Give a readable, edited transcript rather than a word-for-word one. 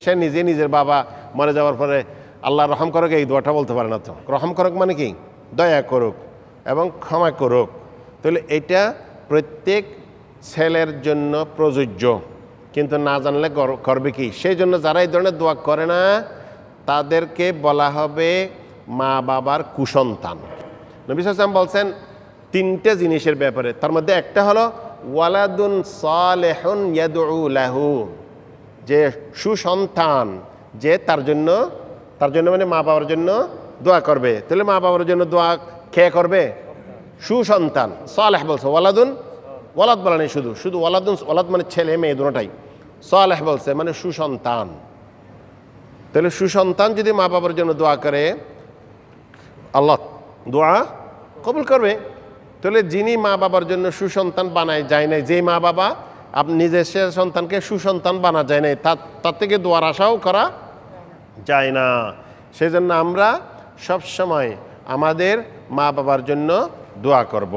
সে নিজে নিজের বাবা মরে যাওয়ার পরে আল্লাহ রহম করুক এই দোয়াটা বলতে পারে না। তো রহম করুক মানে কি? দয়া করুক এবং ক্ষমা করুক। তাহলে এটা প্রত্যেক ছেলের জন্য প্রযোজ্য, কিন্তু না জানলে করবে কি? সেই জন্য যারা এই ধরনের দোয়া করে না তাদেরকে বলা হবে মা বাবার কুসন্তান। নবী সাল্লাল্লাহু আলাইহি ওয়াসাল্লাম বলছেন তিনটে জিনিসের ব্যাপারে, তার মধ্যে একটা হলো ওয়ালাদুন সালেহুন ইয়াদউ লাহু, যে সুসন্তান যে তার জন্য মানে মা বাবার জন্য দোয়া করবে। তাহলে মা বাবার জন্য দোয়া কে করবে? সুসন্তান। সালেহ বলছে, ওয়ালাদুন, ওয়ালাদ বলা নেই, শুধু ওয়ালাদুন, ওয়ালাদ মানে ছেলে মেয়ে দুটোটাই। সালেহ বলছে মানে সুসন্তান। তাহলে সুসন্তান যদি মা বাবার জন্য দোয়া করে আল্লাহ দোয়া কবুল করবে। তাহলে যিনি মা বাবার জন্য সুসন্তান বানায় যায় নাই, যে মা বাবা আপনি নিজের সে সন্তানকে সুসন্তান বানা যায় নাই, তার থেকে দোয়ার আশাও করা যায় না। সেই জন্য আমরা সবসময় আমাদের মা বাবার জন্য দোয়া করব।